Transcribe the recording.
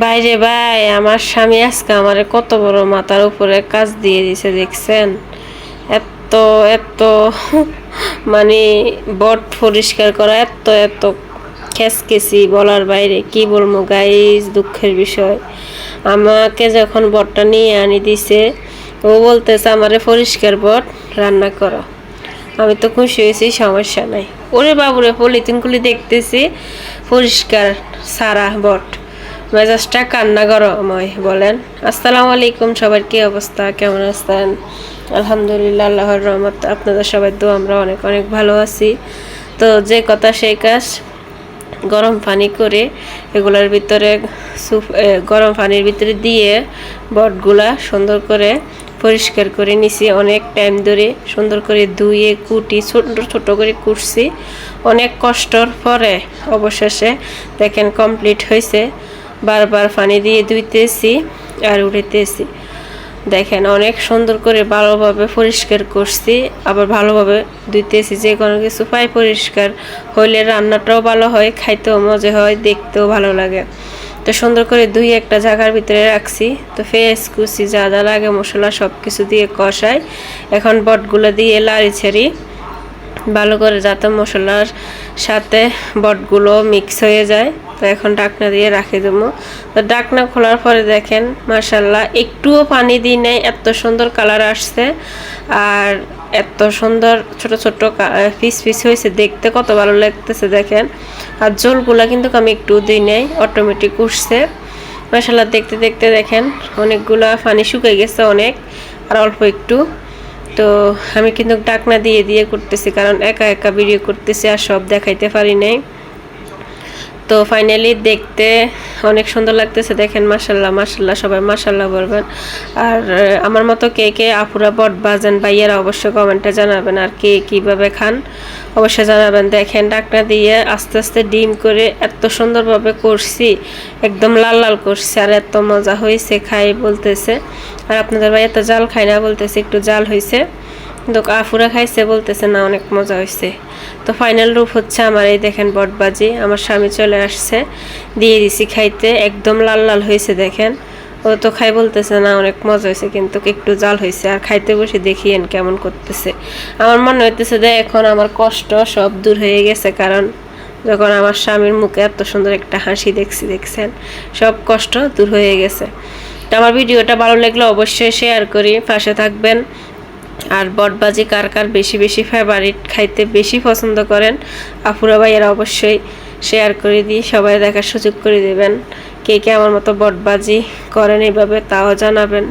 বাইরে ভাই, আমার স্বামী আজকে আমার কত বড় মাথার উপরে কাজ দিয়ে দিছে দেখছেন। এত এত মানে বট পরিষ্কার করা এত এত খেসখেসি বলার বাইরে, কি বলবো গাইস, দুঃখের বিষয়। আমাকে যখন বটটা নিয়ে আনি দিছে, ও বলতেছে আমারে পরিষ্কার বট রান্না করো। আমি তো খুশি হয়েছি, সমস্যা নাই। ওরে বাবুরে, পলিথিনগুলি দেখতেছি পরিষ্কার সারা বট, মেজাজটা কান্না গরময় বলেন। আসসালামু আলাইকুম, সবার কি অবস্থা, কেমন আছেন? আলহামদুলিল্লাহ, আল্লাহর রহমত, আপনাদের সবাই তো আমরা অনেক অনেক ভালো আছি। তো যে কথা সেই কাজ, গরম পানি করে এগুলোর ভিতরে গরম পানির ভিতরে দিয়ে বটগুলা সুন্দর করে পরিষ্কার করে নিছি। অনেক টাইম ধরে সুন্দর করে ধুয়ে কুটি ছোট ছোট করে কুটছি, অনেক কষ্টর পরে অবশেষে দেখেন কমপ্লিট হয়েছে। বারবার পানি দিয়ে ধুইতেছি আর উঠাইতেছি। দেখেন অনেক সুন্দর করে ভালোভাবে পরিষ্কার করছি, আবার ভালোভাবে ধুইতেছি। যে কোনো কিছু পাই পরিষ্কার হইলে রান্নাটাও ভালো হয়, খাইতেও মজা হয়, দেখতেও ভালো লাগে। তো সুন্দর করে ধুই একটা জায়গার ভিতরে রাখছি। তো পেঁয়াজ কুচি যা যা লাগে মশলা সব কিছু দিয়ে কষাই। এখন বটগুলো দিয়ে লাড়ি ছেড়ি ভালো করে, যাতে মশলার সাথে বটগুলো মিক্স হয়ে যায়। তো এখন ঢাকনা দিয়ে রাখি দেবো। তো ঢাকনা খোলার পরে দেখেন মাশাল্লাহ, একটুও পানি দিই নাই, এত সুন্দর কালার আসছে আর এত সুন্দর ছোট ছোট পিস পিস হয়েছে, দেখতে কত ভালো লাগতেছে দেখেন। আর ঝোলগুলা কিন্তু আমি একটু দিই নাই, অটোমেটিক উঠছে মাশাল্লাহ। দেখতে দেখতে দেখেন অনেকগুলা পানি শুকিয়ে গেছে অনেক, আর অল্প একটু। তো আমি কিন্তু ঢাকনা দিয়ে দিয়ে করতেছি, কারণ একা একা ভিডিও করতেছি আর সব দেখাইতে পারি নাই। তো ফাইনালি দেখতে অনেক সুন্দর লাগতেছে দেখেন। মাশাল্লাহ মাশাল্লাহ, সবাই মাশাল্লাহ বলবেন। আর আমার মতো কে কে আপুরা বট বাজেন ভাইয়ারা অবশ্যই কমেন্টে জানাবেন, আর কে কীভাবে খান অবশ্যই জানাবেন। দেখেন ঢাকনা দিয়ে আস্তে আস্তে ডিম করে এত সুন্দরভাবে করছি, একদম লাল লাল করছি, আর এত মজা হয়েছে খাই বলতেছে। আর আপনাদের ভাই এত জাল খায় না বলতেছে, একটু জাল হয়েছে, কিন্তু আফুরা খাইছে বলতেছে না অনেক মজা হয়েছে। তো ফাইনাল রূপ হচ্ছে আমার এই দেখেন বটবাজি। আমার স্বামী চলে আসছে, দিয়ে দিছি খাইতে, একদম লাল লাল হয়েছে দেখেন। ও তো খাই বলতেছে না অনেক মজা হয়েছে, কিন্তু একটু জাল হয়েছে। আর খাইতে বসে দেখিয়েন কেমন করতেছে। আমার মনে হইতেছে যে এখন আমার কষ্ট সব দূর হয়ে গেছে, কারণ যখন আমার স্বামীর মুখে এত সুন্দর একটা হাসি দেখছেন, সব কষ্ট দূর হয়ে গেছে। তো আমার ভিডিওটা ভালো লাগলে অবশ্যই শেয়ার করি, পাশে থাকবেন। আর বটবাজি কার কার বেশি বেশি ফেভারিট, খাইতে বেশি পছন্দ করেন আপুরা ভাইয়েরা অবশ্যই শেয়ার করে দিই, সবাই দেখার সুযোগ করে দেবেন। কে কে আমার মতো বটবাজি করেন এইভাবে তাও জানাবেন।